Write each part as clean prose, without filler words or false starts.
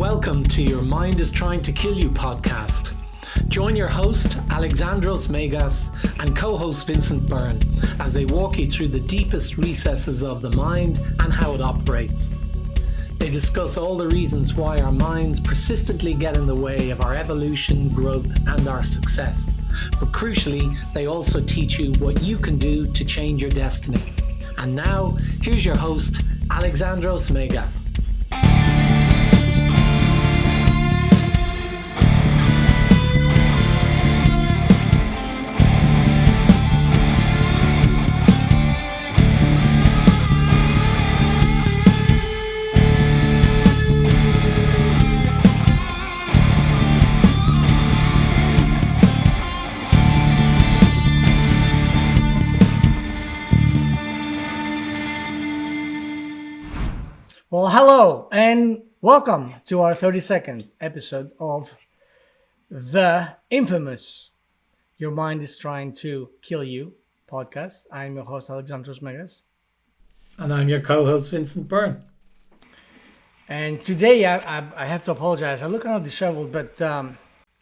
Welcome to Your Mind is Trying to Kill You podcast. Join your host, Alexandros and co-host Vincent Byrne as they walk you through the deepest recesses of the mind and how it operates. They discuss all the reasons why our minds persistently get in the way of our evolution, growth, and our success. But crucially, they also teach you what you can do to change your destiny. And now, here's your host, Alexandros. Well, hello and welcome to our 32nd episode of the infamous Your Mind is Trying to Kill You podcast. I'm your host, Alexandros. And I'm your co-host, Vincent Byrne. And today I have to apologize. I look kind of disheveled, but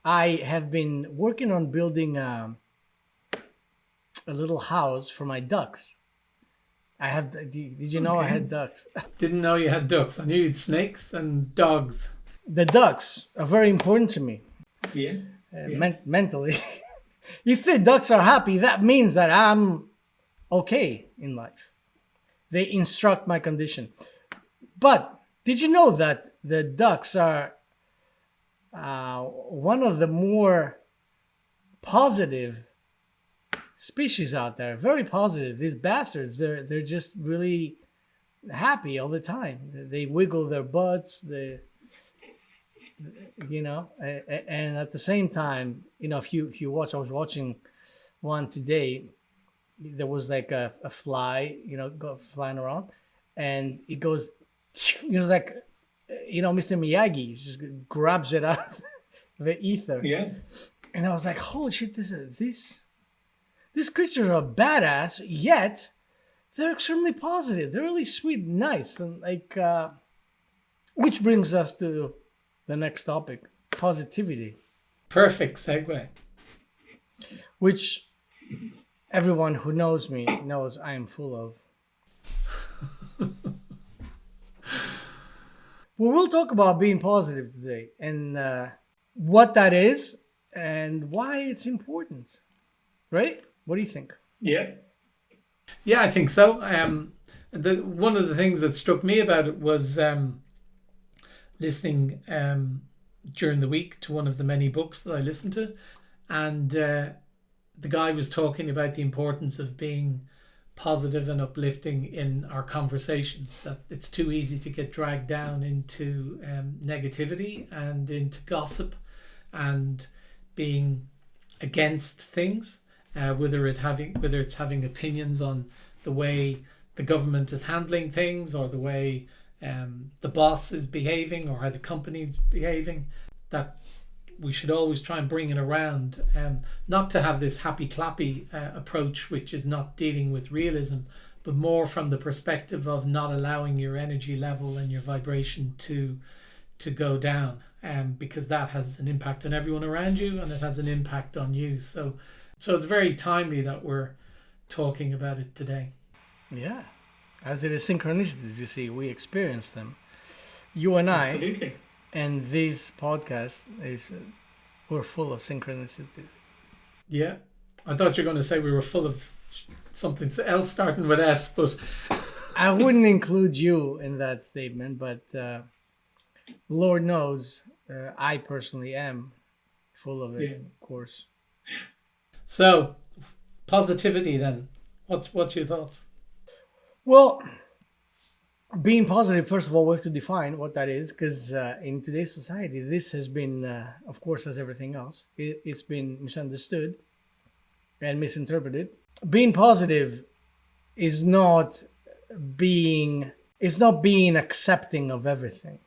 I have been working on building a little house for my ducks. Did you know I had ducks? Didn't know you had ducks. I knew you had snakes and dogs. The ducks are very important to me. Yeah. Mentally. If the ducks are happy, that means that I'm okay in life. They instruct my condition. But did you know that the ducks are one of the more positive species out there? Very positive. These bastards, they're just really happy all the time. They wiggle their butts, and at the same time, if you watch, I was watching one today. There was like a fly, flying around, and it goes, Mr. Miyagi just grabs it out of the ether. Yeah. And I was like, holy shit, these creatures are badass, yet they're extremely positive. They're really sweet and nice. And which brings us to the next topic, positivity. Perfect segue. Which everyone who knows me knows I am full of. Well, we'll talk about being positive today and what that is and why it's important. Right? What do you think? Yeah, I think so. One of the things that struck me about it was listening during the week to one of the many books that I listened to, and the guy was talking about the importance of being positive and uplifting in our conversation, that it's too easy to get dragged down into negativity and into gossip and being against things. Whether it's having opinions on the way the government is handling things or the way the boss is behaving or how the company's behaving, that we should always try and bring it around, not to have this happy clappy approach, which is not dealing with realism, but more from the perspective of not allowing your energy level and your vibration to go down, because that has an impact on everyone around you and it has an impact on you. So it's very timely that we're talking about it today. Yeah. As it is synchronicities, you see, we experience them. You and I. Absolutely. And this podcast we're full of synchronicities. Yeah. I thought you were going to say we were full of something else starting with S, but... I wouldn't include you in that statement, but Lord knows I personally am full of it, of course. So, positivity then. What's your thoughts? Well, being positive, first of all, we have to define what that is, because in today's society, this has been, of course, as everything else, it's been misunderstood and misinterpreted. Being positive is not being accepting of everything.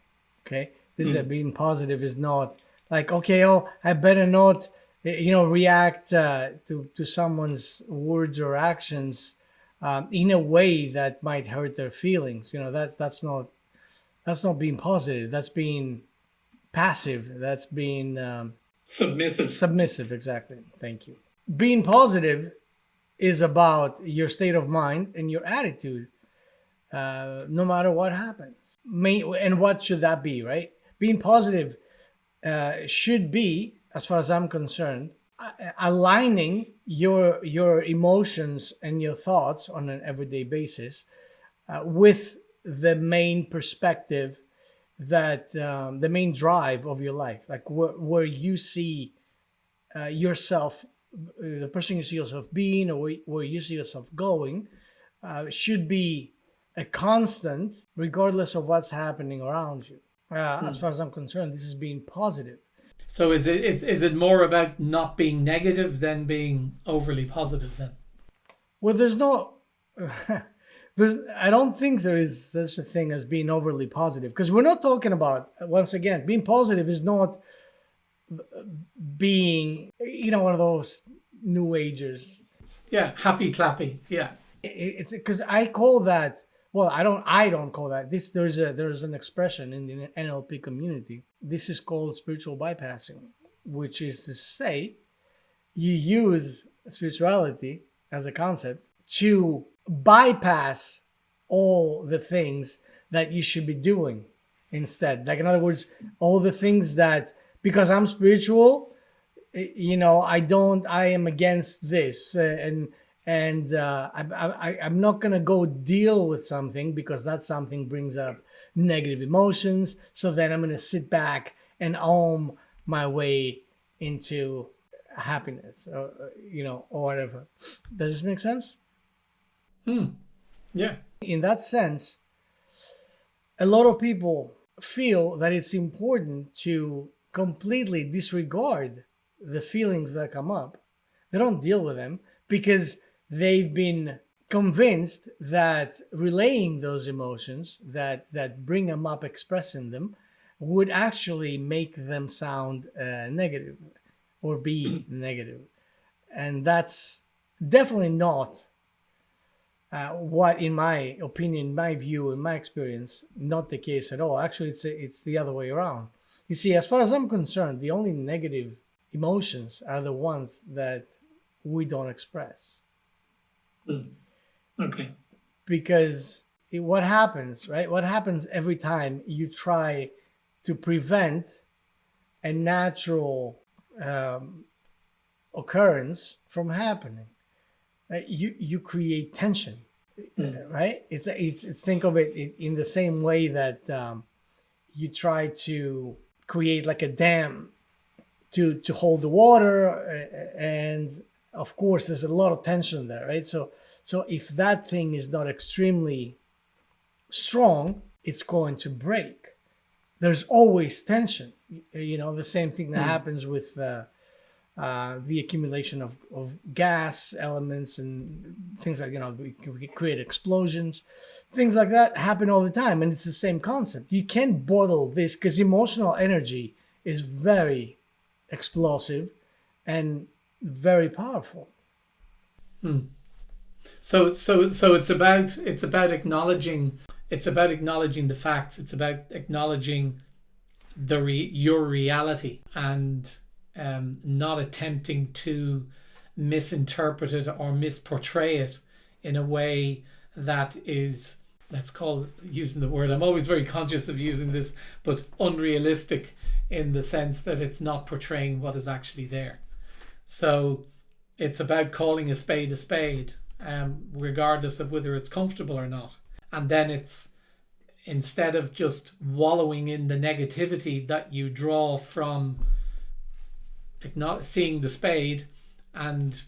Okay, being positive is not like, okay, I better not react to someone's words or actions in a way that might hurt their feelings. That's not being positive. That's being passive. That's being Submissive. submissive. Exactly. Thank you. Being positive is about your state of mind and your attitude, no matter what happens. And what should that be, right? Being positive should be, as far as I'm concerned, aligning your emotions and your thoughts on an everyday basis with the main perspective, that the main drive of your life, like where you see yourself, the person you see yourself being, or where you see yourself going, should be a constant regardless of what's happening around you. As far as I'm concerned, this is being positive. So is it more about not being negative than being overly positive then? Well, there's no, I don't think there is such a thing as being overly positive, because we're not talking about, once again, being positive is not being, one of those new agers. Yeah, happy clappy. Yeah. It's because I call that, well, I don't call that this. There's an expression in the NLP community. This is called spiritual bypassing, which is to say you use spirituality as a concept to bypass all the things that you should be doing instead. Like, in other words, all the things that, because I'm spiritual, I am against this, and I'm not gonna go deal with something because that something brings up negative emotions. So then I'm gonna sit back and own my way into happiness, or whatever. Does this make sense? Yeah. In that sense, a lot of people feel that it's important to completely disregard the feelings that come up. They don't deal with them because they've been convinced that relaying those emotions that bring them up, expressing them, would actually make them sound negative or be negative. And that's definitely not what, in my opinion, my view, in my experience, not the case at all. Actually, it's the other way around. You see, as far as I'm concerned, the only negative emotions are the ones that we don't express. Okay. Because what happens, right? What happens every time you try to prevent a natural occurrence from happening? You create tension, right? It's think of it in the same way that you try to create like a dam to hold the water, and of course there's a lot of tension there, right? So if that thing is not extremely strong, it's going to break. There's always tension. The same thing that happens with the accumulation of gas elements and things like, we create explosions. Things like that happen all the time, and it's the same concept. You can't bottle this because emotional energy is very explosive and very powerful. So it's about acknowledging the facts. It's about acknowledging your reality, and not attempting to misinterpret it or misportray it in a way that is, let's call it, using the word, I'm always very conscious of using this, but unrealistic, in the sense that it's not portraying what is actually there. So it's about calling a spade, regardless of whether it's comfortable or not. And then it's, instead of just wallowing in the negativity that you draw from not seeing the spade and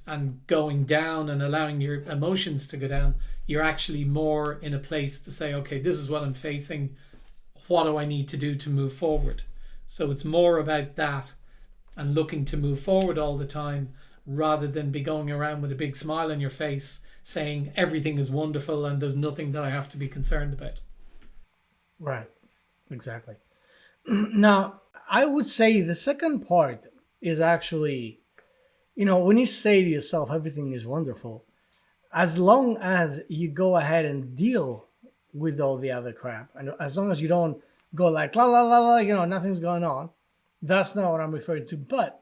going down and allowing your emotions to go down, you're actually more in a place to say, okay, this is what I'm facing. What do I need to do to move forward? So it's more about that and looking to move forward all the time, rather than be going around with a big smile on your face saying everything is wonderful and there's nothing that I have to be concerned about. Right. Exactly. Now, I would say the second part is actually, when you say to yourself, everything is wonderful, as long as you go ahead and deal with all the other crap, and as long as you don't go like, la, la, la, la, nothing's going on, That's not what I'm referring to. But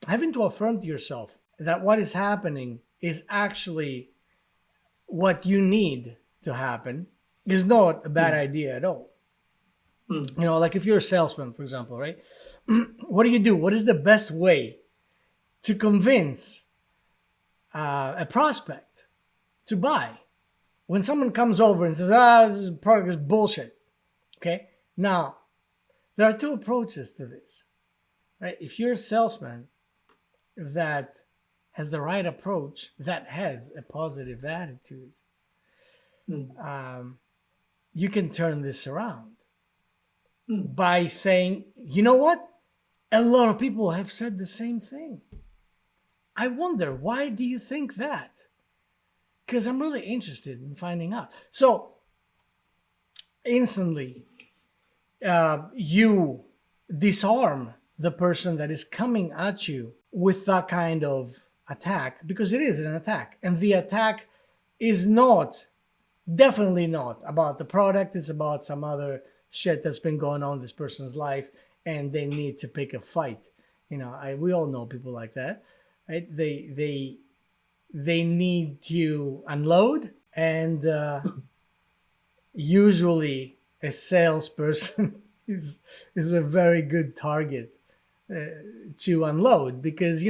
having to affirm to yourself that what is happening is actually what you need to happen is not a bad idea at all. Like if you're a salesman, for example, right? What do you do? What is the best way to convince a prospect to buy? When someone comes over and says, this product is bullshit. Okay. Now, there are two approaches to this, right? If you're a salesman that has the right approach, that has a positive attitude, you can turn this around by saying, you know what? A lot of people have said the same thing. I wonder, why do you think that? Because I'm really interested in finding out. So instantly, you disarm the person that is coming at you with that kind of attack, because it is an attack. And the attack is definitely not about the product. It's about some other shit that's been going on in this person's life, and they need to pick a fight. We all know people like that, right? They need to unload, and usually a salesperson is a very good target to unload, because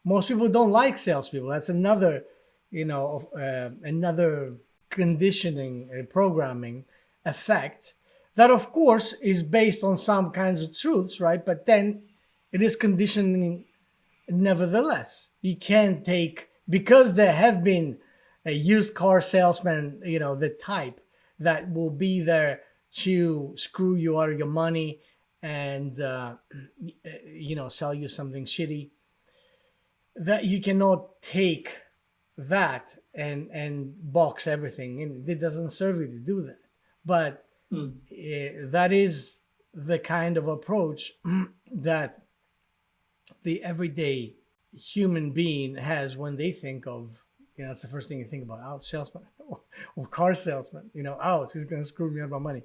most people don't like salespeople. That's another another conditioning programming effect that, of course, is based on some kinds of truths, right? But then it is conditioning nevertheless. You can't take, because there have been a used car salesman, the type that will be there to screw you out of your money and sell you something shitty, that you cannot take that and box everything in. It doesn't serve you to do that. But that is the kind of approach that the everyday human being has when they think of, that's the first thing you think about. Oh, salesman or car salesman, he's going to screw me out of my money.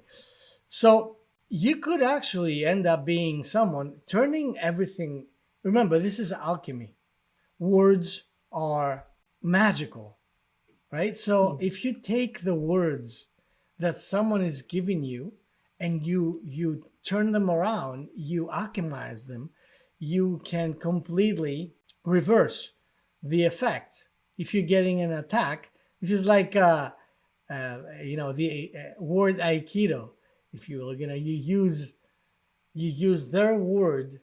So you could actually end up being someone turning everything. Remember, this is alchemy. Words are magical, right? So if you take the words that someone is giving you and you turn them around, you alchemize them, you can completely reverse the effect. If you're getting an attack, this is like the word aikido, if you will. You use their word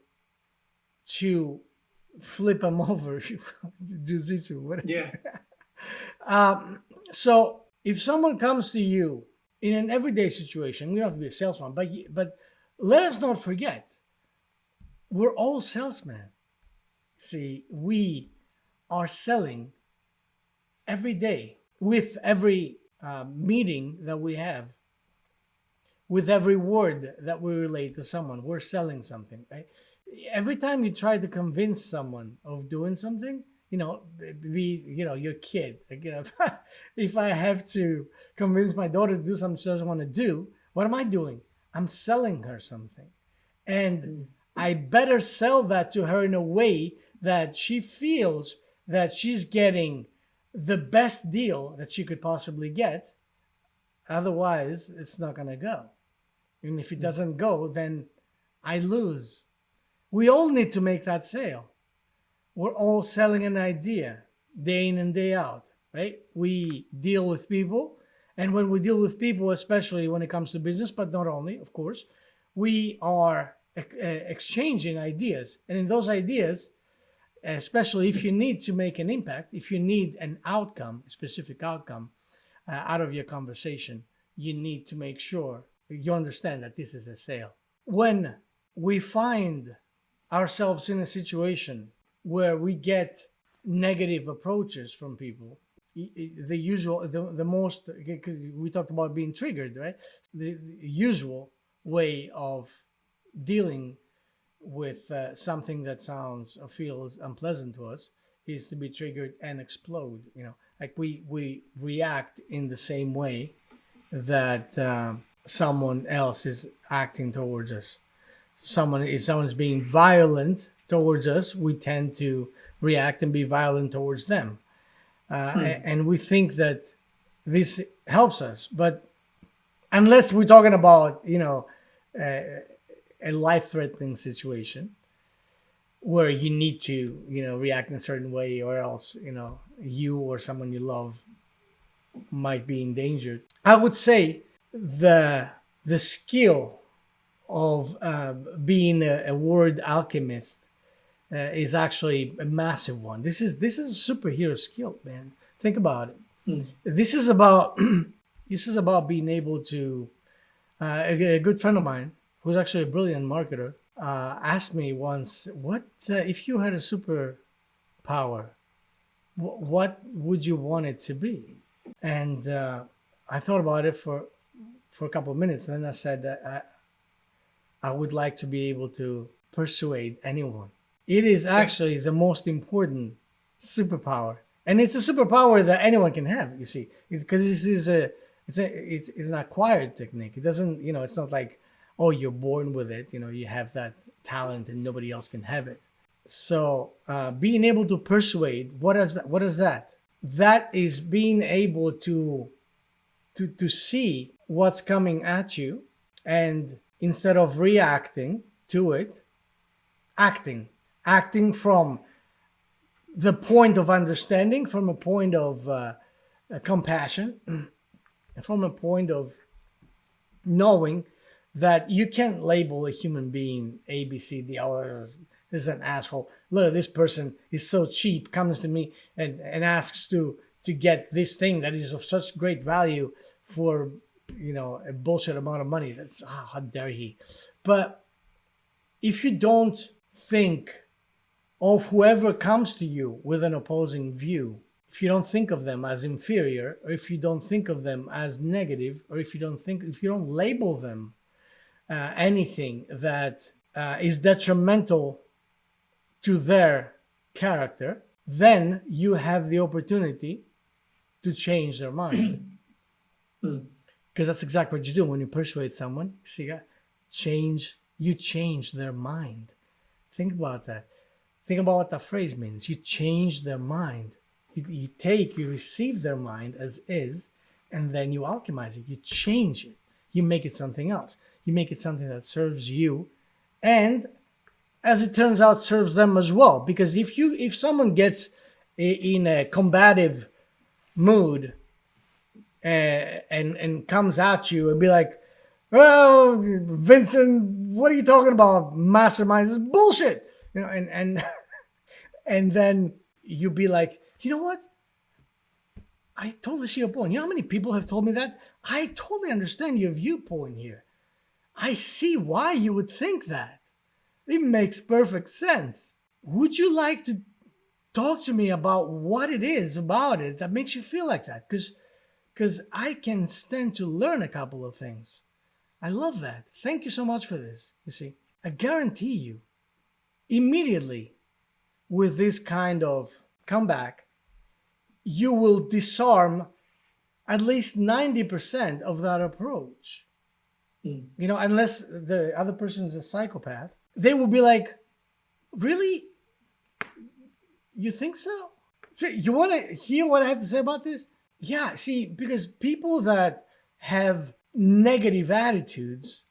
to flip them over, if you will, to do jitsu, whatever. Yeah. So if someone comes to you in an everyday situation, you don't have to be a salesman, but let us not forget, we're all salesmen. See, we are selling every day with every meeting that we have, with every word that we relate to someone. We're selling something, right? Every time you try to convince someone of doing something, your kid. Like, if I have to convince my daughter to do something she doesn't want to do, what am I doing? I'm selling her something. And I better sell that to her in a way that she feels that she's getting the best deal that she could possibly get. Otherwise, it's not going to go. And if it doesn't go, then I lose. We all need to make that sale. We're all selling an idea day in and day out, right? We deal with people. And when we deal with people, especially when it comes to business, but not only, of course, we are exchanging ideas. And in those ideas, especially if you need to make an impact, if you need an outcome, a specific outcome out of your conversation, you need to make sure you understand that this is a sale. When we find ourselves in a situation where we get negative approaches from people, the most, because we talked about being triggered, right? The usual way of dealing with something that sounds or feels unpleasant to us is to be triggered and explode. Like we react in the same way that someone else is acting towards us. if someone's being violent towards us, we tend to react and be violent towards them. And we think that this helps us. But unless we're talking about, a life-threatening situation where you need to, react in a certain way, or else, you or someone you love might be endangered. I would say the skill of being a word alchemist is actually a massive one. This is a superhero skill, man. Think about it. This is about being able to. A good friend of mine, who's actually a brilliant marketer, asked me once, "What if you had a superpower? What would you want it to be?" And I thought about it for a couple of minutes, and then I said that I would like to be able to persuade anyone. It is actually the most important superpower, and it's a superpower that anyone can have. You see, because this is it's an acquired technique. It doesn't, it's not like, oh, you're born with it. You have that talent and nobody else can have it. So being able to persuade, what is that? That is being able to see what's coming at you, and instead of reacting to it, acting from the point of understanding, from a point of compassion, from a point of knowing that you can't label a human being A, B, C, D, or this is an asshole. Look, this person is so cheap, comes to me and asks to get this thing that is of such great value for, a bullshit amount of money. That's, how dare he? But if you don't think of whoever comes to you with an opposing view, if you don't think of them as inferior, or if you don't think of them as negative, or if you don't label them anything that is detrimental to their character, then you have the opportunity to change their mind. Because that's exactly what you do when you persuade someone. See, you change their mind. Think about that. Think about what that phrase means. You change their mind. You receive their mind as is, and then you alchemize it. You change it. You make it something else. You make it something that serves you, and as it turns out, serves them as well. Because if someone gets in a combative mood and comes at you and be like, "Oh, Vincent, what are you talking about? Masterminds is bullshit," and then you be like, "You know what? I totally see your point. You know how many people have told me that? I totally understand your viewpoint here. I see why you would think that. It makes perfect sense. Would you like to talk to me about what it is about it that makes you feel like that? Because I can stand to learn a couple of things. I love that. Thank you so much for this." You see, I guarantee you, immediately with this kind of comeback, you will disarm at least 90% of that approach. Unless the other person is a psychopath, they will be like, "Really? You think so? So you want to hear what I have to say about this?" Yeah, see, because people that have negative attitudes,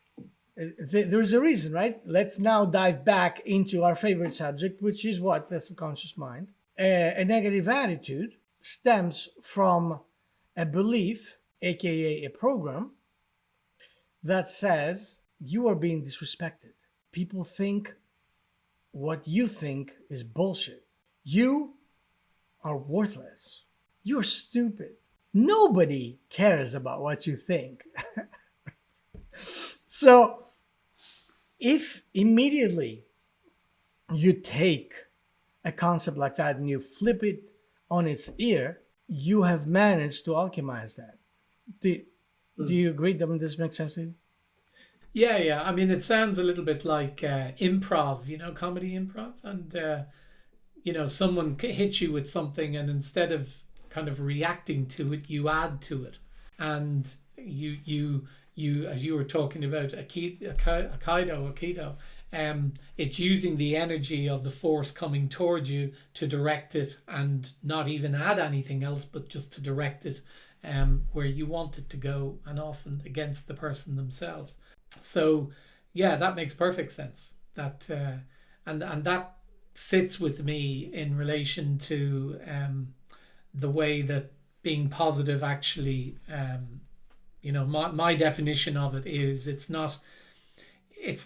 there's a reason, right? Let's now dive back into our favorite subject, which is what? The subconscious mind. A negative attitude stems from a belief, aka a program, that says you are being disrespected. People think what you think is bullshit. You are worthless. You're stupid. Nobody cares about what you think. So if immediately you take a concept like that and you flip it on its ear, you have managed to alchemize that. Do you agree that this makes sense to you? Yeah. I mean, it sounds a little bit like improv, comedy improv. And, someone hits you with something, and instead of kind of reacting to it, you add to it. And you as you were talking about Aikido, it's using the energy of the force coming towards you to direct it and not even add anything else, but just to direct it where you want it to go, and often against the person themselves. So yeah, that makes perfect sense. That and that sits with me in relation to the way that being positive actually, my definition of it is it's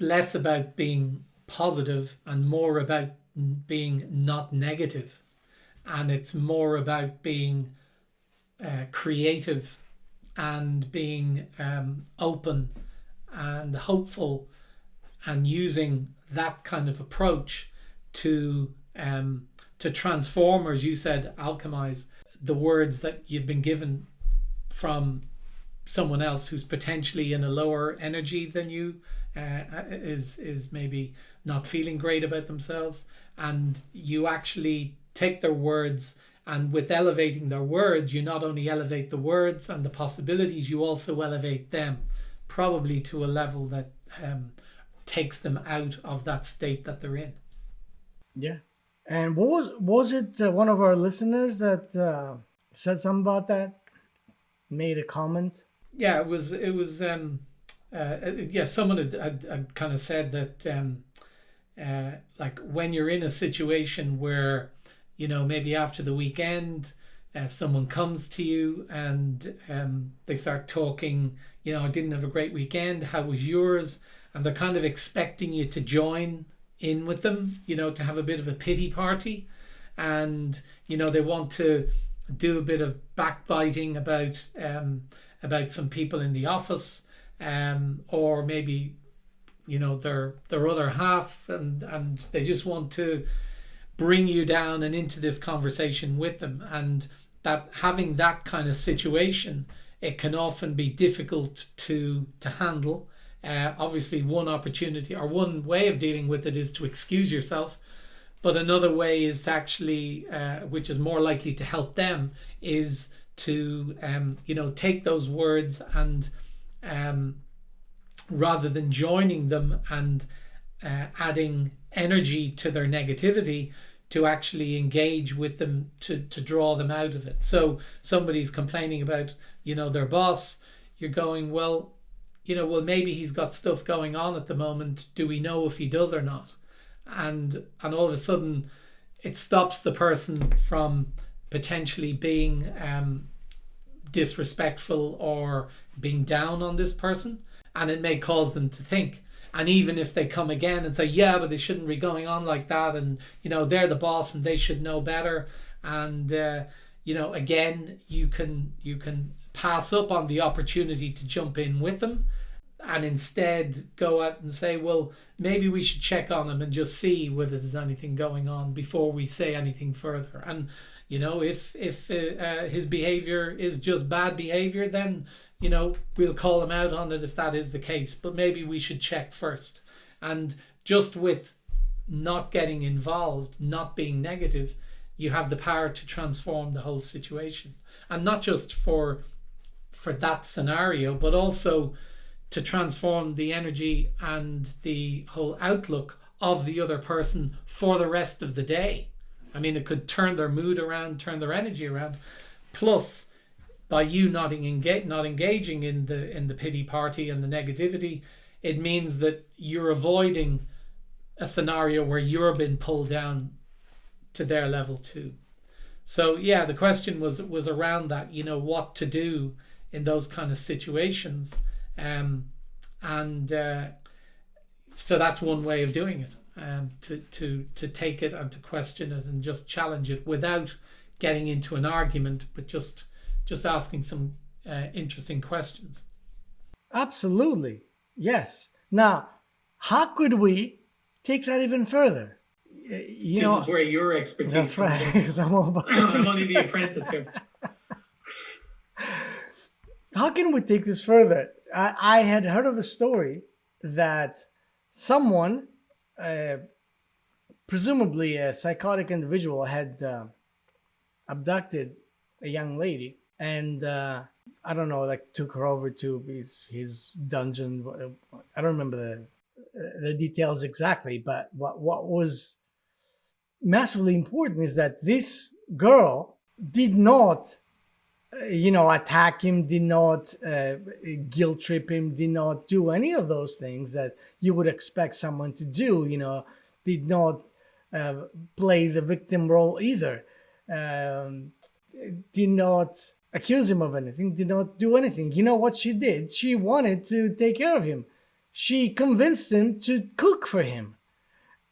less about being positive and more about being not negative, and it's more about being creative and being open and hopeful, and using that kind of approach to transform, or as you said, alchemize the words that you've been given from someone else who's potentially in a lower energy than you, is maybe not feeling great about themselves, and you actually take their words, and with elevating their words, you not only elevate the words and the possibilities, you also elevate them, probably to a level that takes them out of that state that they're in. Yeah. And what was it? One of our listeners that said something about that, made a comment. Yeah, it was someone had kind of said that like when you're in a situation where, maybe after the weekend, someone comes to you and they start talking, I didn't have a great weekend, how was yours? And they're kind of expecting you to join in with them, to have a bit of a pity party. And, they want to do a bit of backbiting about some people in the office, or maybe, their other half, and they just want to bring you down and into this conversation with them. And that having that kind of situation, it can often be difficult to handle. Obviously, one opportunity or one way of dealing with it is to excuse yourself, but another way is to actually, which is more likely to help them, is to take those words and rather than joining them and adding energy to their negativity, to actually engage with them to draw them out of it. So somebody's complaining about their boss, you're going, well maybe he's got stuff going on at the moment, do we know if he does or not? And all of a sudden it stops the person from potentially being disrespectful or being down on this person, and it may cause them to think. And even if they come again and say, yeah, but they shouldn't be going on like that, and they're the boss and they should know better, and again, you can pass up on the opportunity to jump in with them, and instead go out and say, well, maybe we should check on him and just see whether there's anything going on before we say anything further. And if his behavior is just bad behavior, then we'll call him out on it if that is the case, but maybe we should check first. And just with not getting involved, not being negative, you have the power to transform the whole situation. And not just for that scenario, but also to transform the energy and the whole outlook of the other person for the rest of the day. I mean, it could turn their mood around, turn their energy around. Plus, by you not engaging in the pity party and the negativity, it means that you're avoiding a scenario where you're being pulled down to their level too. So yeah, the question was around that, what to do in those kind of situations, so that's one way of doing it, to take it and to question it and just challenge it without getting into an argument, but just asking some interesting questions. Absolutely. Yes. Now, how could we take that even further? This is where your expertise That's right. Because I'm all about I'm only the apprentice here. How can we take this further? I had heard of a story that someone, presumably a psychotic individual, had abducted a young lady, and I don't know, like took her over to his dungeon. I don't remember the details exactly, but what was massively important is that this girl did not, attack him, did not guilt trip him, did not do any of those things that you would expect someone to do. Did not uh, play the victim role either. Um, did not accuse him of anything, did not do anything. You know what she did? She wanted to take care of him. She convinced him to cook for him,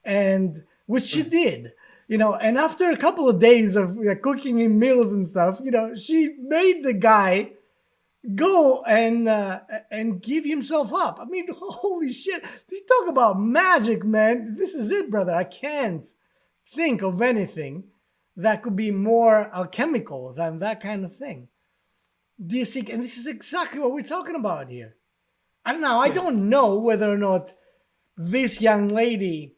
and which she did. And after a couple of days of cooking him meals and stuff, she made the guy go and give himself up. I mean, holy shit! You talk about magic, man. This is it, brother. I can't think of anything that could be more alchemical than that kind of thing. Do you see? And this is exactly what we're talking about here. I don't know whether or not this young lady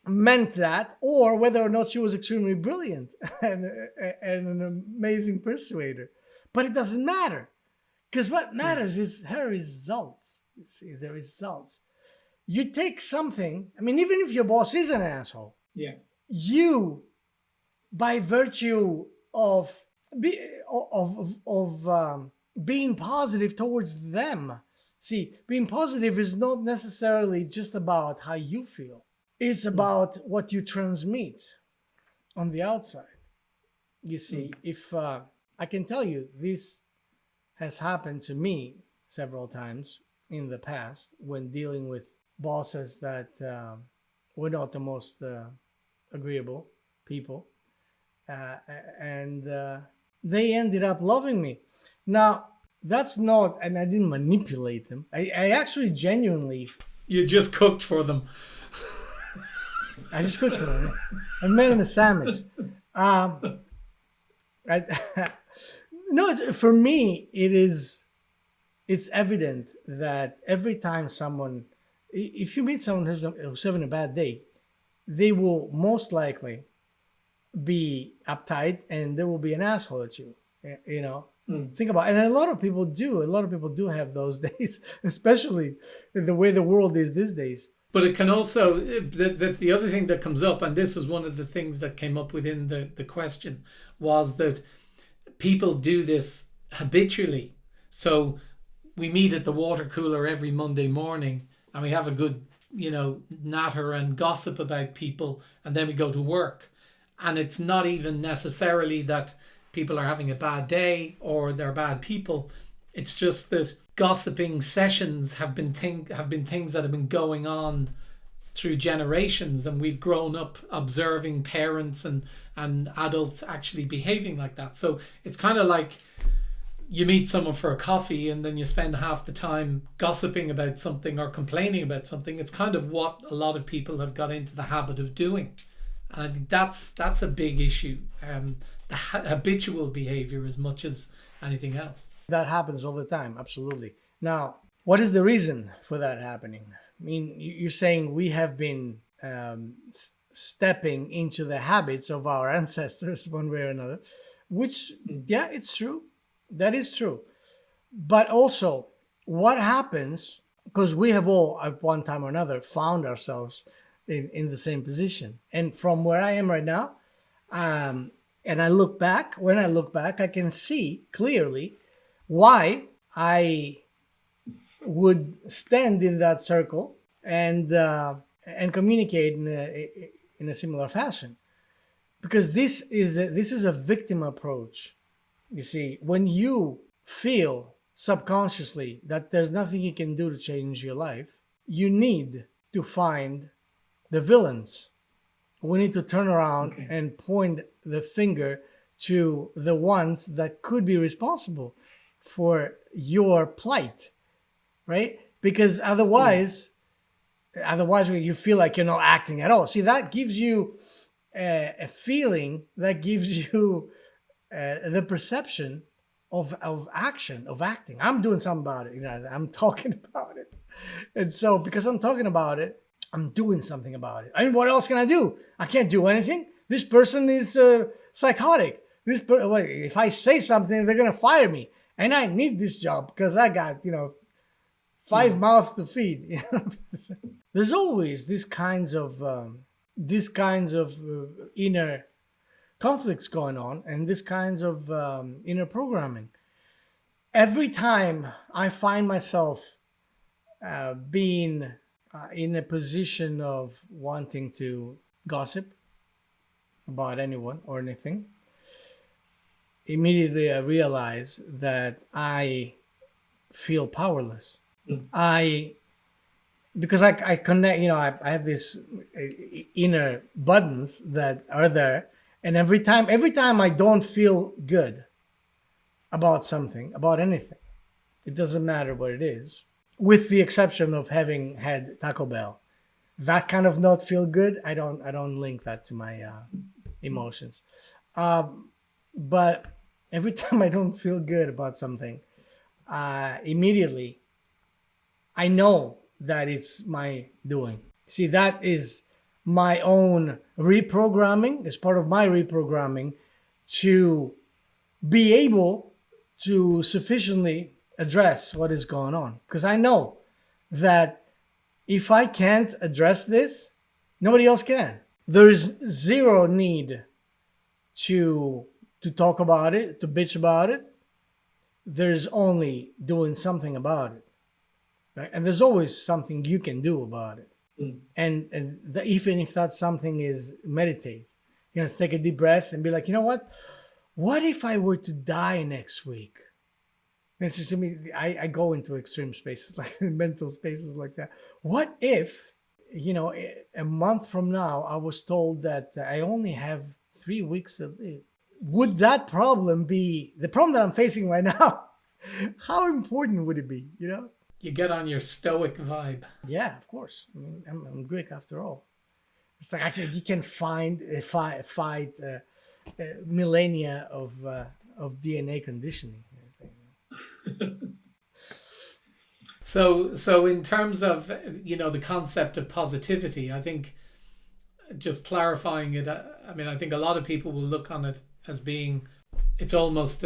meant that, or whether or not she was extremely brilliant and an amazing persuader. But it doesn't matter, because what matters is her results. You see, the results. You take something. I mean, even if your boss is an asshole, you, by virtue of being positive towards them. See, being positive is not necessarily just about how you feel. It's about what you transmit on the outside. You see, if I can tell you, this has happened to me several times in the past when dealing with bosses that were not the most agreeable people. And they ended up loving me. Now, that's not, and I didn't manipulate them. I actually genuinely... You just cooked for them. I just cooked for them. I made them a sandwich. No, for me, it's evident that every time someone, if you meet someone who's having a bad day, they will most likely be uptight and there will be an asshole at you. Think about it. And a lot of people do have those days, especially the way the world is these days. But it can also, that's the other thing that comes up, and this was one of the things that came up within the question, was that people do this habitually. So we meet at the water cooler every Monday morning and we have a good, natter and gossip about people, and then we go to work. And it's not even necessarily that people are having a bad day or they're bad people. It's just that gossiping sessions have been things that have been going on through generations, and we've grown up observing parents and adults actually behaving like that. So it's kind of like you meet someone for a coffee and then you spend half the time gossiping about something or complaining about something. It's kind of what a lot of people have got into the habit of doing. And I think that's a big issue, the habitual behavior as much as anything else. That happens all the time, absolutely. Now, what is the reason for that happening? I mean, you're saying we have been stepping into the habits of our ancestors one way or another, which, yeah, it's true. That is true. But also, what happens, because we have all at one time or another found ourselves in the same position. And from where I am right now, and when I look back, I can see clearly why I would stand in that circle and communicate in a similar fashion, because this is a victim approach. You see, when you feel subconsciously that there's nothing you can do to change your life, you need to find the villains. We need to turn around and point the finger to the ones that could be responsible for your plight, right? Because otherwise you feel like you're not acting at all. See, that gives you a feeling, that gives you the perception of action, of acting. I'm doing something about it. I'm talking about it. And so because I'm talking about it, I'm doing something about it. I mean, what else can I do? I can't do anything. This person is psychotic. If I say something, they're going to fire me. and I need this job because I got, five mouths to feed. There's always these kinds of inner conflicts going on, and these kinds of inner programming. Every time I find myself being in a position of wanting to gossip about anyone or anything, immediately I realize that I feel powerless. Because I connect, I have these inner buttons that are there, and every time I don't feel good about something, about anything, it doesn't matter what it is, with the exception of having had Taco Bell, that kind of not feel good, I don't link that to my emotions. But every time I don't feel good about something, immediately I know that it's my doing. See, that is my own reprogramming. It's part of my reprogramming to be able to sufficiently address what is going on. Because I know that if I can't address this, nobody else can. There is zero need to talk about it, to bitch about it. There's only doing something about it. Right? And there's always something you can do about it. Even if that something is meditate, take a deep breath and be like, what if I were to die next week? And it's just to me, I go into extreme spaces, like mental spaces like that. What if, a month from now, I was told that I only have 3 weeks to live? Would that problem be the problem that I'm facing right now? How important would it be, You get on your stoic vibe. Yeah, of course. I mean, I'm Greek after all. It's like you can fight millennia of DNA conditioning. So in terms of the concept of positivity, I think just clarifying it. I think a lot of people will look on it as being it's almost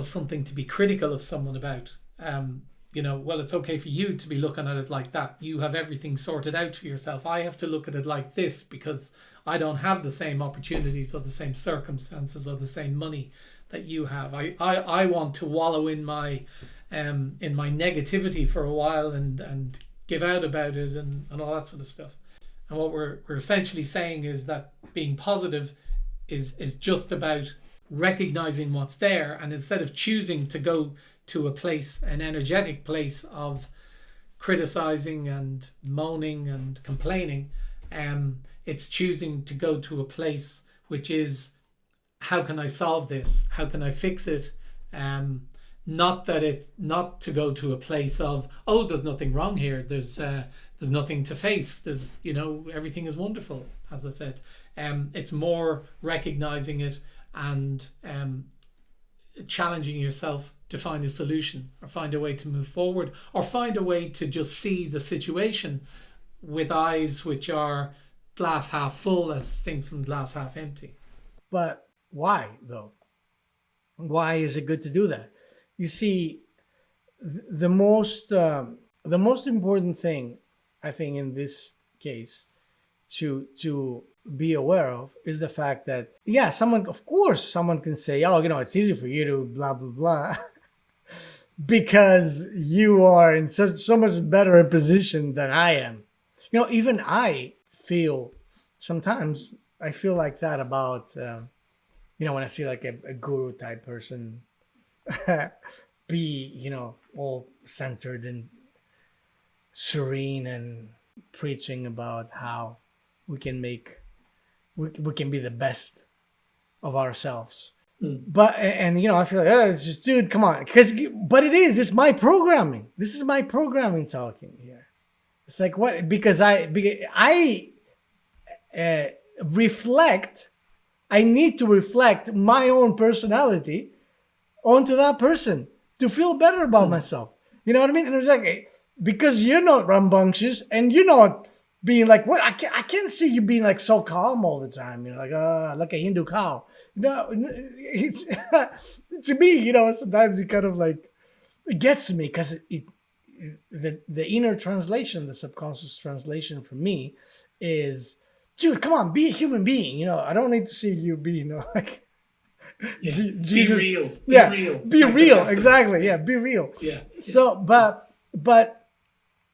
something to be critical of someone about. Well, it's okay for you to be looking at it like that. You have everything sorted out for yourself. I have to look at it like this because I don't have the same opportunities or the same circumstances or the same money that you have. I want to wallow in my negativity for a while and give out about it and all that sort of stuff. And what we're essentially saying is that being positive is just about recognizing what's there, and instead of choosing to go to a place, an energetic place of criticizing and moaning and complaining, it's choosing to go to a place which is, how can I solve this? How can I fix it? Not to go to a place of, oh, there's nothing wrong here. There's nothing to face. There's, everything is wonderful, as I said. It's more recognizing it and challenging yourself to find a solution or find a way to move forward or find a way to just see the situation with eyes which are glass half full as distinct from glass half empty. But why, though? Why is it good to do that? You see, the most important thing, I think, in this case to be aware of is the fact that, someone can say, oh, it's easy for you to blah, blah, blah, because you are in so much better a position than I am. Even I feel, sometimes I feel like that about, when I see like a guru type person be, all centered and serene and preaching about how we can be the best of ourselves. But I feel like, it's just, dude, come on, but it's my programming. This is my programming talking here. It's like, what? Because I reflect. I need to reflect my own personality onto that person to feel better about myself. You know what I mean? And it's like, because you're not rambunctious and you're not being like, what? I can't see you being like so calm all the time. Like a Hindu cow. No, it's to me, sometimes it kind of like it gets to me because the inner translation, the subconscious translation for me is, dude, come on, be a human being. I don't need to see you be, like Jesus. Be real. Yeah, be real. Be real. Exactly. Yeah, be real. Yeah. So, but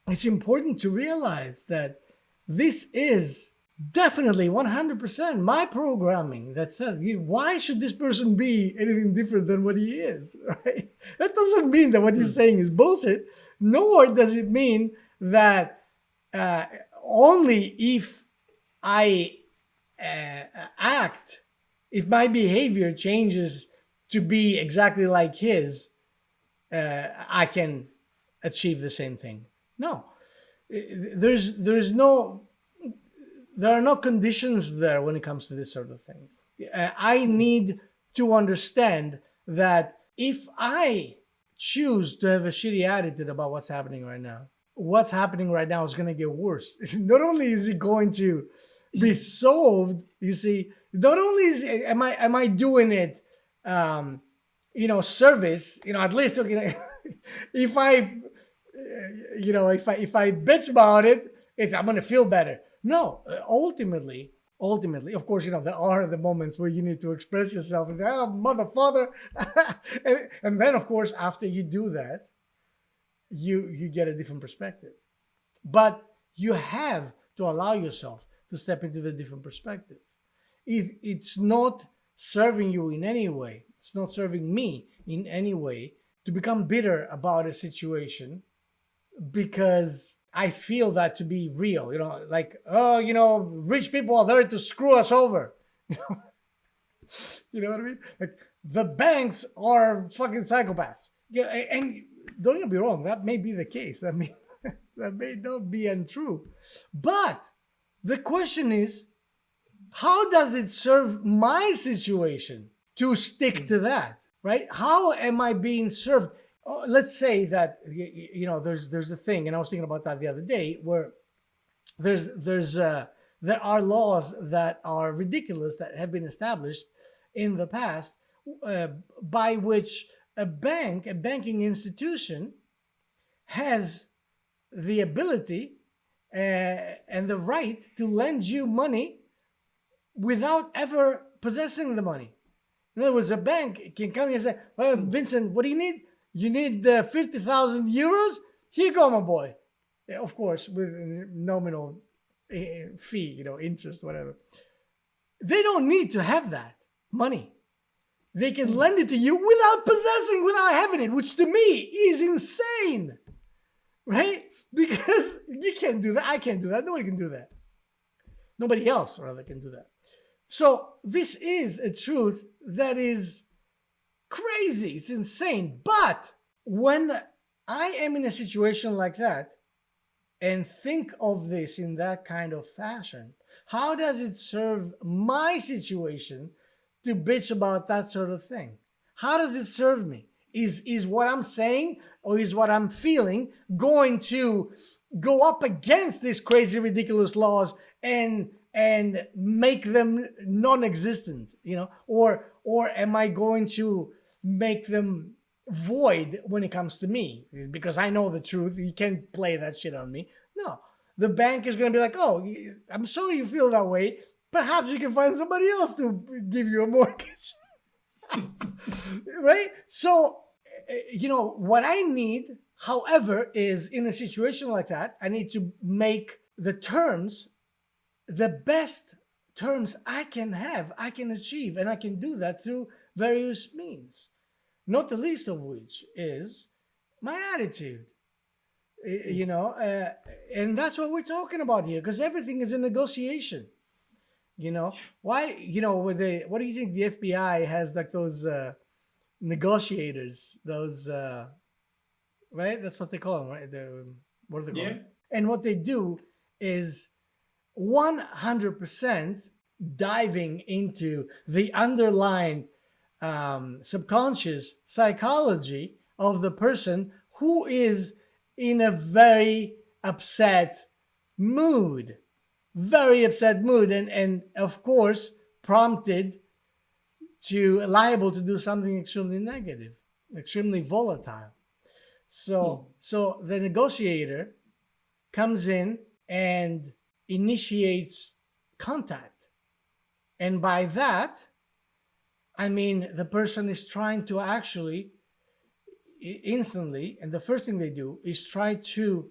it's important to realize that this is definitely 100% my programming that says, why should this person be anything different than what he is, right? That doesn't mean that what he's saying is bullshit, nor does it mean that only if I act, if my behavior changes to be exactly like his, I can achieve the same thing. No, there are no conditions there when it comes to this sort of thing. I need to understand that if I choose to have a shitty attitude about what's happening right now is going to get worse. Not only is it going to be solved, you see, not only am I doing it, service, at least, if I bitch about it, I'm going to feel better. No, ultimately, of course, there are the moments where you need to express yourself and motherfucker. and then, of course, after you do that, you get a different perspective. But you have to allow yourself to step into the different perspective. If it's not serving you in any way, it's not serving me in any way to become bitter about a situation because I feel that to be real, rich people are there to screw us over. You know what I mean? Like the banks are fucking psychopaths. Yeah, and don't get me wrong, that may be the case. That may not be untrue. But the question is, how does it serve my situation to stick to that, right? How am I being served? Let's say that there's a thing, and I was thinking about that the other day, where there are laws that are ridiculous that have been established in the past, by which a banking institution has the ability and the right to lend you money without ever possessing the money. In other words, a bank can come and say, well, Vincent, what do you need? You need 50,000 euros? Here you go, my boy. Yeah, of course, with nominal fee, interest, whatever. They don't need to have that money. They can lend it to you without having it, which to me is insane, right? Because you can't do that. I can't do that. Nobody can do that. Nobody else, rather, can do that. So this is a truth that is crazy. It's insane. But when I am in a situation like that and think of this in that kind of fashion, how does it serve my situation to bitch about that sort of thing? How does it serve me? Is what I'm saying or is what I'm feeling going to go up against these crazy, ridiculous laws and make them non-existent, or am I going to make them void when it comes to me? Because I know the truth. You can't play that shit on me. No, the bank is going to be like, oh, I'm sorry you feel that way. Perhaps you can find somebody else to give you a mortgage. Right? So, what I need, however, is in a situation like that, I need to make the terms the best terms I can have, I can achieve, and I can do that through various means, not the least of which is my attitude. And that's what we're talking about here, because everything is a negotiation. Why? What do you think the FBI has, like those negotiators? Those right? That's what they call them, right? What are they called? Yeah. And what they do is 100% diving into the underlying subconscious psychology of the person who is in a very upset mood, very upset mood, and of course prompted to liable to do something extremely negative, extremely volatile. So the negotiator comes in and initiates contact. And by that, I mean the person is trying to actually instantly, and the first thing they do is try to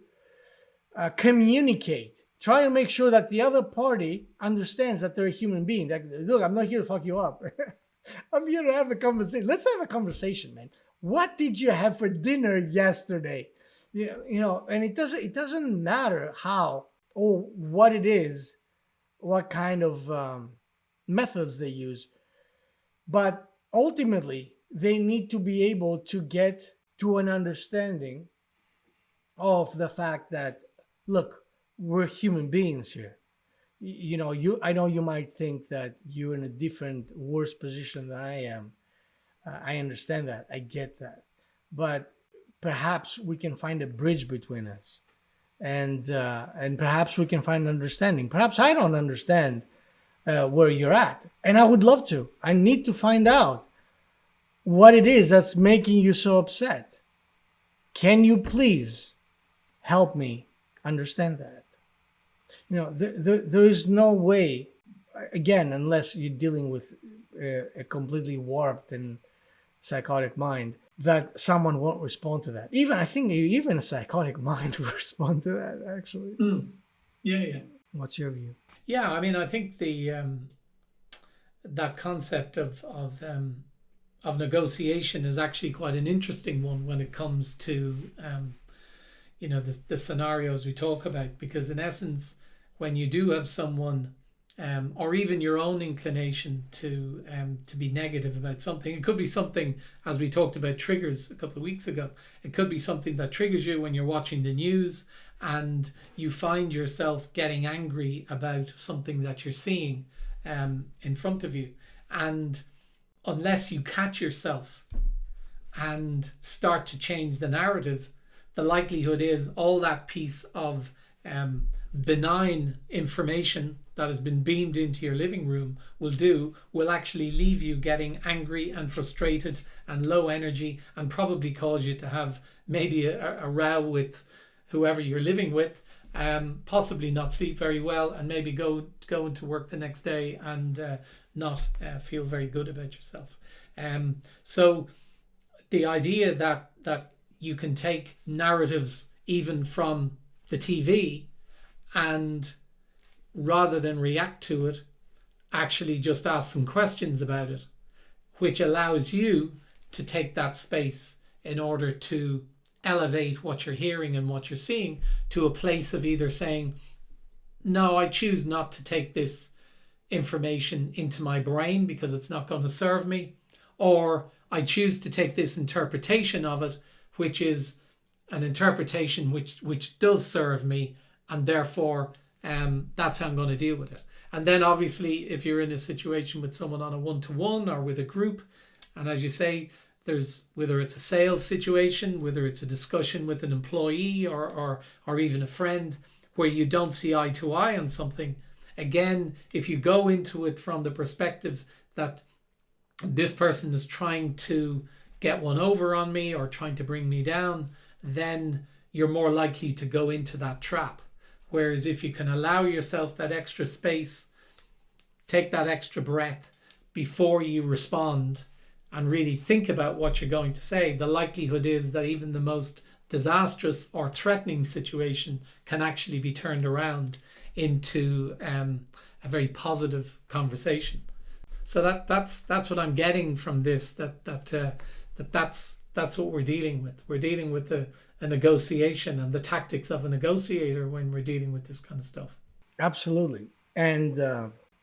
communicate, try to make sure that the other party understands that they're a human being. That, look, I'm not here to fuck you up. I'm here to have a conversation. Let's have a conversation, man. What did you have for dinner yesterday? And it doesn't matter how or what it is, what kind of methods they use, but ultimately they need to be able to get to an understanding of the fact that, look, we're human beings here. I know you might think that you're in a different, worse position than I am. I understand that. I get that. But perhaps we can find a bridge between us, and perhaps we can find understanding. Perhaps I don't understand where you're at, and I would love to. I need to find out what it is that's making you so upset. Can you please help me understand that? There is no way, again, unless you're dealing with a completely warped and psychotic mind, that someone won't respond to that. I think even a psychotic mind will respond to that, actually. Yeah. What's your view? Yeah, I mean, I think the that concept of negotiation is actually quite an interesting one when it comes to the scenarios we talk about, because in essence, when you do have someone or even your own inclination to be negative about something, it could be something, as we talked about triggers a couple of weeks ago, it could be something that triggers you when you're watching the news and you find yourself getting angry about something that you're seeing in front of you. And unless you catch yourself and start to change the narrative, the likelihood is all that piece of benign information that has been beamed into your living room will actually leave you getting angry and frustrated and low energy, and probably cause you to have maybe a row with whoever you're living with, possibly not sleep very well, and maybe go into work the next day and not feel very good about yourself. So the idea that you can take narratives even from the TV, and rather than react to it, actually just ask some questions about it, which allows you to take that space in order to elevate what you're hearing and what you're seeing to a place of either saying, no, I choose not to take this information into my brain because it's not going to serve me, or I choose to take this interpretation of it, which is an interpretation which does serve me, and therefore that's how I'm going to deal with it. And then obviously if you're in a situation with someone on a one-to-one or with a group, and as you say, there's, whether it's a sales situation, whether it's a discussion with an employee or even a friend where you don't see eye to eye on something, again, if you go into it from the perspective that this person is trying to get one over on me or trying to bring me down, then you're more likely to go into that trap. Whereas if you can allow yourself that extra space, take that extra breath before you respond and really think about what you're going to say, the likelihood is that even the most disastrous or threatening situation can actually be turned around into a very positive conversation. So that's what I'm getting from this, that's what we're dealing with. We're dealing with a negotiation and the tactics of a negotiator when we're dealing with this kind of stuff. Absolutely. And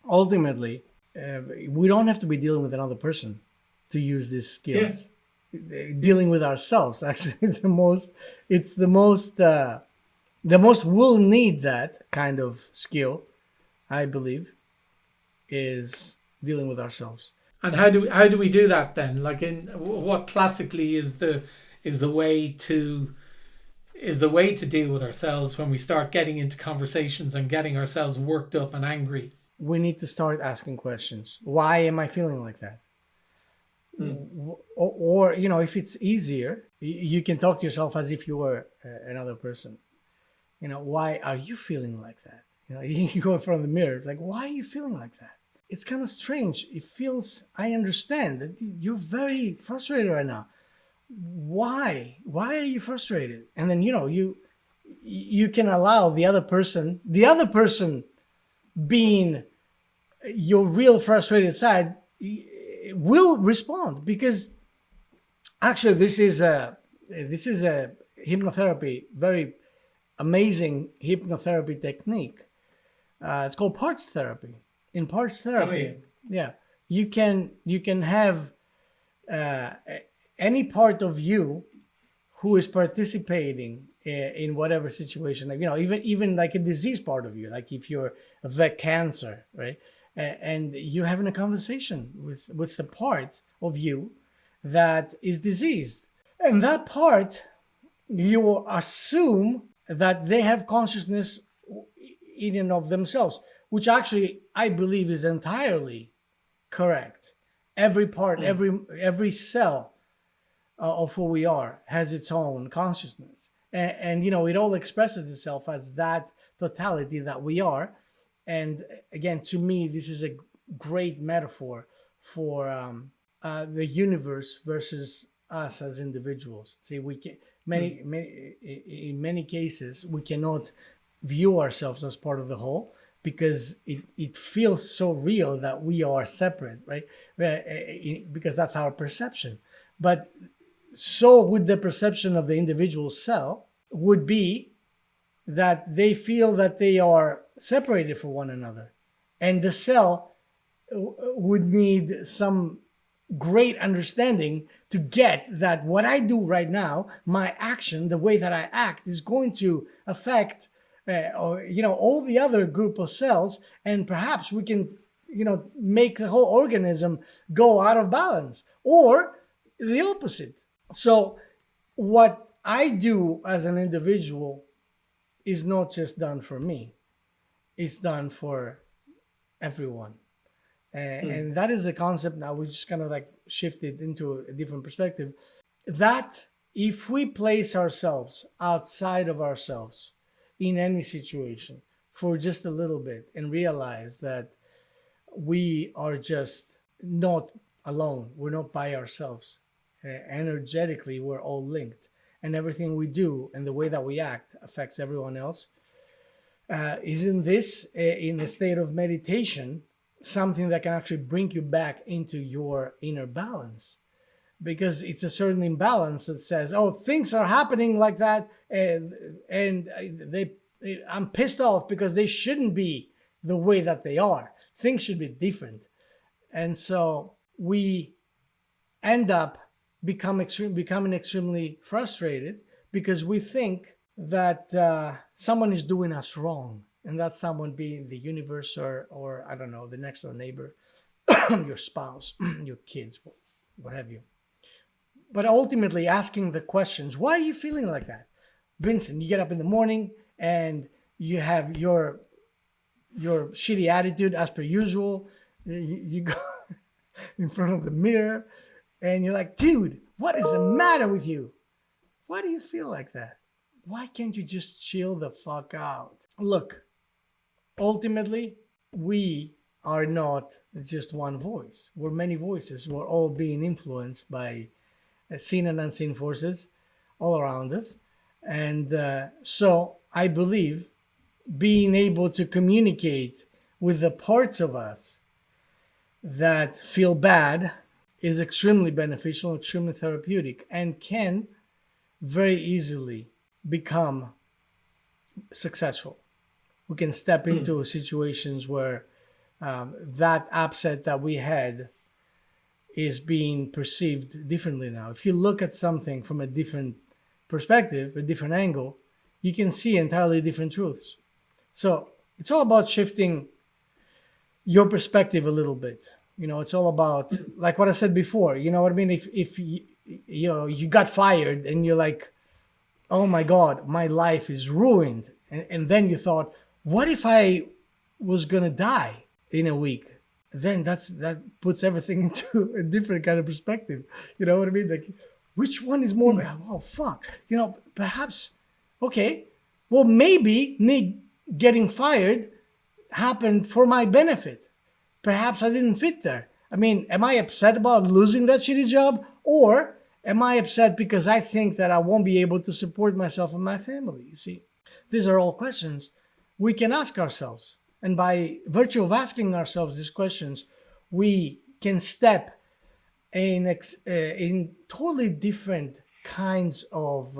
ultimately, we don't have to be dealing with another person to use these skills. Yes. Dealing with ourselves, actually, the most we'll need that kind of skill, I believe, is dealing with ourselves. And how do we do that then? Like, in what classically is the way to is the way to deal with ourselves when we start getting into conversations and getting ourselves worked up and angry. We need to start asking questions. Why am I feeling like that? Or, if it's easier, you can talk to yourself as if you were another person. Why are you feeling like that? You go in front of the mirror, like, why are you feeling like that? It's kind of strange. It feels, I understand that you're very frustrated right now. Why are you frustrated? And then, you can allow the other person being your real frustrated side will respond, because actually this is a hypnotherapy, very amazing hypnotherapy technique. It's called parts therapy. In parts therapy, you can have any part of you who is participating in whatever situation, even like a disease part of you, like if you're the cancer, right? And you're having a conversation with the part of you that is diseased. And that part, you will assume that they have consciousness in and of themselves, which actually I believe is entirely correct. Every part, every cell of who we are has its own consciousness. And it all expresses itself as that totality that we are. And again, to me, this is a great metaphor for the universe versus us as individuals. See, we can in many cases we cannot view ourselves as part of the whole, because it feels so real that we are separate, right? Because that's our perception. But so would the perception of the individual cell would be that they feel that they are separated from one another. And the cell would need some great understanding to get that what I do right now, my action, the way that I act, is going to affect all the other group of cells, and perhaps we can make the whole organism go out of balance, or the opposite. So what I do as an individual is not just done for me, it's done for everyone. And that is a concept now we just kind of like shifted into a different perspective, that if we place ourselves outside of ourselves in any situation for just a little bit and realize that we are just not alone, we're not by ourselves, energetically we're all linked, and everything we do and the way that we act affects everyone else. Isn't this, in a state of meditation, something that can actually bring you back into your inner balance? Because it's a certain imbalance that says, oh, things are happening like that, and I'm pissed off because they shouldn't be the way that they are. Things should be different. And so we end up becoming extremely frustrated because we think that someone is doing us wrong, and that someone being the universe or I don't know, the next door neighbor, your spouse, your kids, what have you. But ultimately asking the questions, why are you feeling like that? Vincent, you get up in the morning and you have your shitty attitude as per usual. You go in front of the mirror and you're like, dude, what is the matter with you? Why do you feel like that? Why can't you just chill the fuck out? Look, ultimately, we are not just one voice. We're many voices. We're all being influenced by seen and unseen forces all around us. And so I believe being able to communicate with the parts of us that feel bad is extremely beneficial, extremely therapeutic, and can very easily become successful. We can step into situations where that upset that we had is being perceived differently now. If you look at something from a different perspective, a different angle, you can see entirely different truths. So it's all about shifting your perspective a little bit. It's all about, like what I said before, you know what I mean? If you got fired and you're like, oh my God, my life is ruined. And then you thought, what if I was going to die in a week? Then that puts everything into a different kind of perspective. You know what I mean? Like, which one is more, oh, fuck. Perhaps, okay, well, maybe me getting fired happened for my benefit. Perhaps I didn't fit there. I mean, am I upset about losing that shitty job? Or am I upset because I think that I won't be able to support myself and my family? You see, these are all questions we can ask ourselves. And by virtue of asking ourselves these questions, we can step in totally different kinds of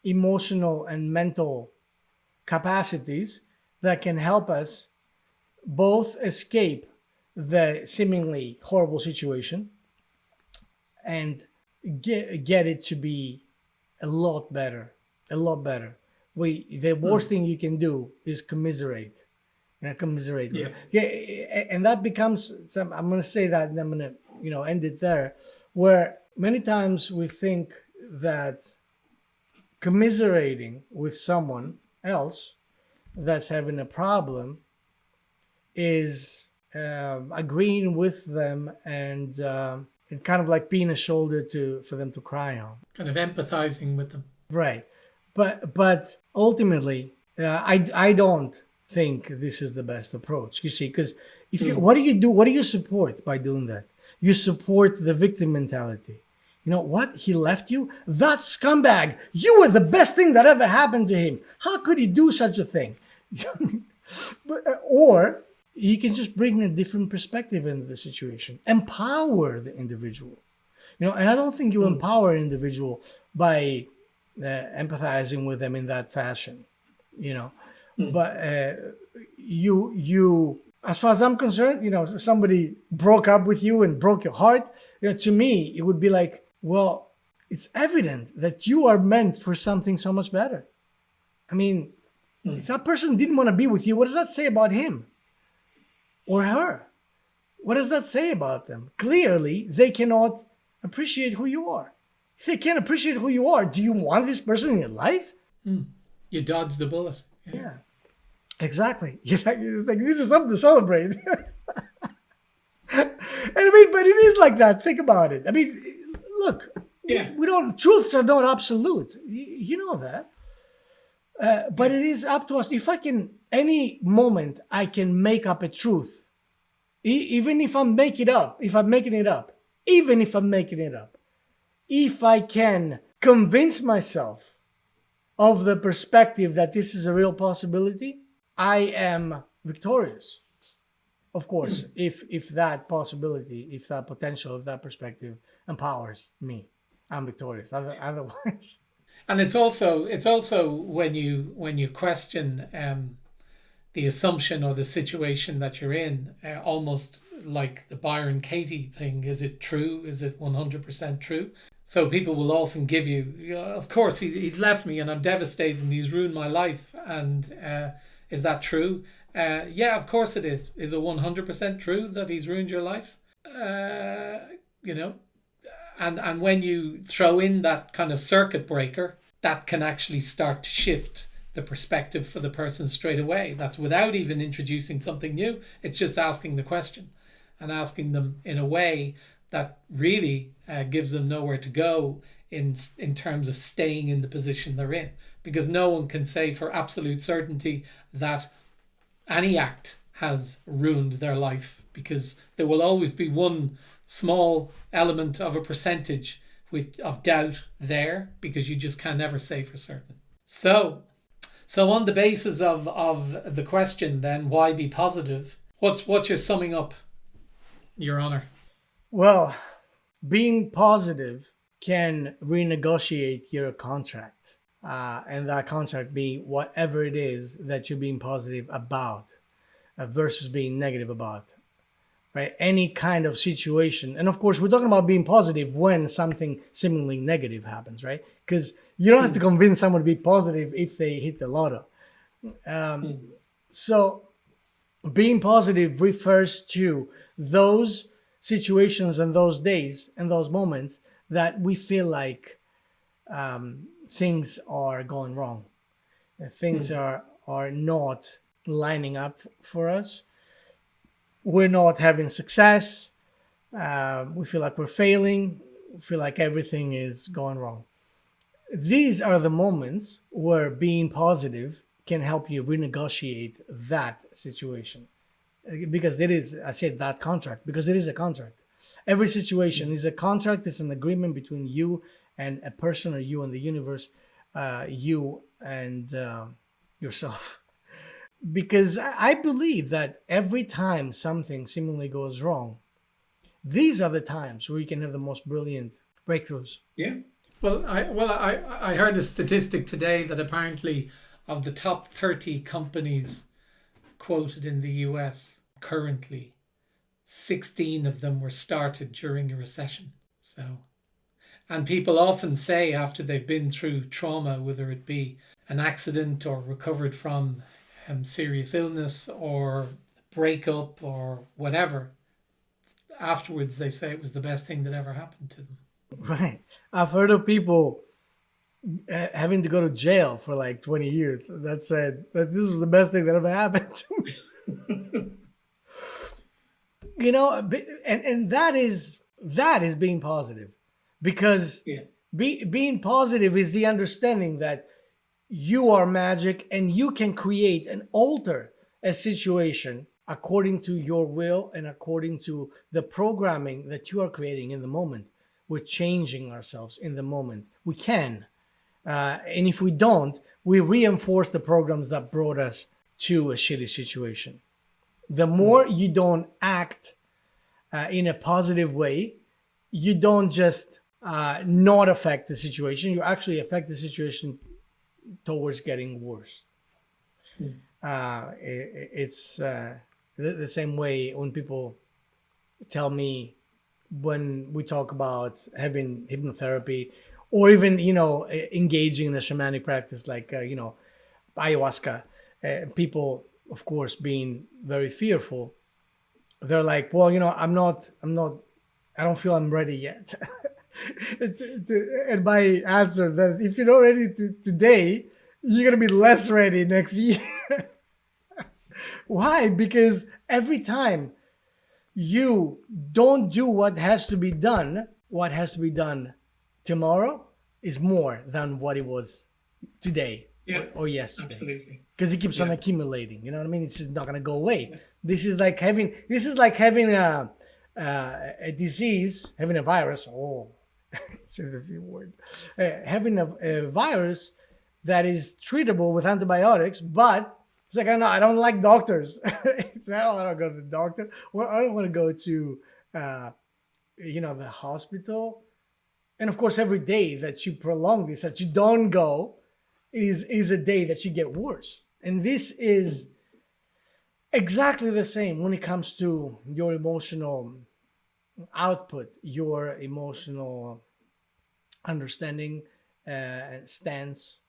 emotional and mental capacities that can help us both escape the seemingly horrible situation and get it to be a lot better. The worst thing you can do is commiserate. Commiserate. Yeah, and that becomes some. I'm going to say that, and I'm going to end it there. Where many times we think that commiserating with someone else that's having a problem is agreeing with them and kind of like being a shoulder for them to cry on. Kind of empathizing with them. Right. But ultimately, I don't think this is the best approach. You see, because what do you do? What do you support by doing that? You support the victim mentality. You know what? He left you? That scumbag! You were the best thing that ever happened to him. How could he do such a thing? Or you can just bring a different perspective into the situation. Empower the individual. And I don't think you empower an individual by empathizing with them in that fashion. But you, as far as I'm concerned, somebody broke up with you and broke your heart. To me, it would be like, well, it's evident that you are meant for something so much better. I mean, if that person didn't want to be with you, what does that say about him or her? What does that say about them? Clearly, they cannot appreciate who you are. If they can't appreciate who you are, do you want this person in your life? You dodged the bullet. Yeah. Exactly. It's like this is something to celebrate. And I mean, but it is like that. Think about it. I mean, look, truths are not absolute. You know that. But it is up to us. If any moment I can make up a truth, even if I'm making it up, if I can convince myself of the perspective that this is a real possibility, I am victorious. Of course, if that possibility, if that potential, if that perspective empowers me, I'm victorious. Otherwise, and it's also when you question the assumption or the situation that you're in, almost like the Byron Katie thing. Is it true? Is it 100% true? So people will often give you, of course, he's left me and I'm devastated and he's ruined my life. And is that true? Yeah, of course it is. Is it 100% true that he's ruined your life? And when you throw in that kind of circuit breaker, that can actually start to shift the perspective for the person straight away. That's without even introducing something new. It's just asking the question and asking them in a way that really gives them nowhere to go in terms of staying in the position they're in. Because no one can say for absolute certainty that any act has ruined their life, because there will always be one small element of a percentage of doubt there, because you just can never say for certain. So on the basis of the question then, why be positive? What's your summing up, Your Honor? Well, being positive can renegotiate your contract, and that contract be whatever it is that you're being positive about versus being negative about, right? Any kind of situation. And of course, we're talking about being positive when something seemingly negative happens, right? Because you don't have to convince someone to be positive if they hit the lotto. So being positive refers to those situations and those days and those moments that we feel like things are going wrong. Things are not lining up for us. We're not having success. We feel like we're failing. We feel like everything is going wrong. These are the moments where being positive can help you renegotiate that situation. Because it is, I said that contract, because it is a contract. Every situation is a contract. It's an agreement between you and a person, or you and the universe, you and yourself. Because I believe that every time something seemingly goes wrong, these are the times where you can have the most brilliant breakthroughs. Yeah. Well, I heard a statistic today that apparently of the top 30 companies quoted in the US currently, 16 of them were started during a recession. So, and people often say after they've been through trauma, whether it be an accident or recovered from serious illness or breakup or whatever, afterwards they say it was the best thing that ever happened to them. Right. I've heard of people having to go to jail for like 20 years that said that this was the best thing that ever happened to me. You know, and that is being positive, because being positive is the understanding that you are magic and you can create and alter a situation according to your will and according to the programming that you are creating in the moment. We're changing ourselves in the moment. We can. And if we don't, we reinforce the programs that brought us to a shitty situation. The more you don't act in a positive way, you don't just not affect the situation, you actually affect the situation towards getting worse. It's the same way when people tell me, when we talk about having hypnotherapy or even, engaging in a shamanic practice like, ayahuasca, people, of course, being very fearful, they're like, well, I don't feel I'm ready yet. And my answer that if you're not ready today, you're going to be less ready next year. Why? Because every time you don't do what has to be done tomorrow is more than what it was today or yesterday. Absolutely. Because it keeps on accumulating. You know what I mean? It's just not going to go away. Yeah. This is like having a disease, having a virus. Oh, say the V word. Having a virus that is treatable with antibiotics, but it's like, I don't like doctors. I don't go to the doctor. Or I don't want to go to, the hospital. And of course, every day that you prolong this, that you don't go, is a day that you get worse. And this is exactly the same when it comes to your emotional output, your emotional understanding, stance,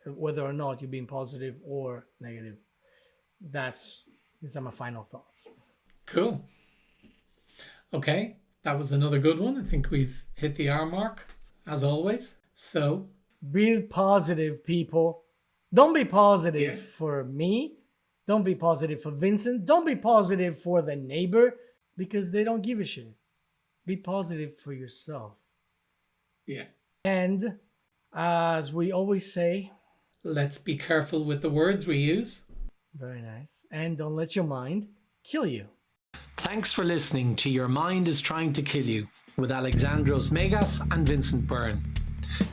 whether or not you're being positive or negative. These are my final thoughts. Cool. Okay, that was another good one. I think we've hit the hour mark, as always. So be positive, people. Don't be positive for me. Don't be positive for Vincent. Don't be positive for the neighbor, because they don't give a shit. Be positive for yourself. Yeah. And as we always say, let's be careful with the words we use. Very nice. And don't let your mind kill you. Thanks for listening to Your Mind is Trying to Kill You with Alexandros Megas and Vincent Byrne.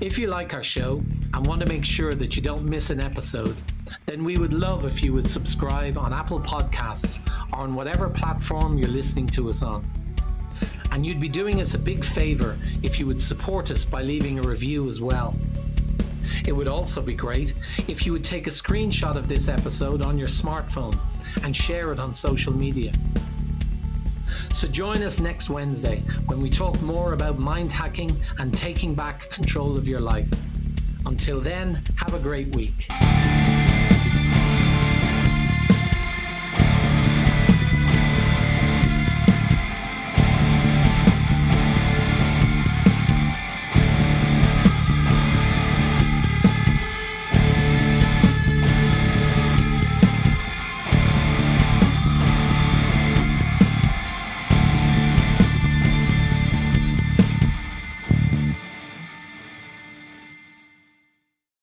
If you like our show and want to make sure that you don't miss an episode, then we would love if you would subscribe on Apple Podcasts or on whatever platform you're listening to us on. And you'd be doing us a big favor if you would support us by leaving a review as well. It would also be great if you would take a screenshot of this episode on your smartphone and share it on social media. So join us next Wednesday when we talk more about mind hacking and taking back control of your life. Until then, have a great week.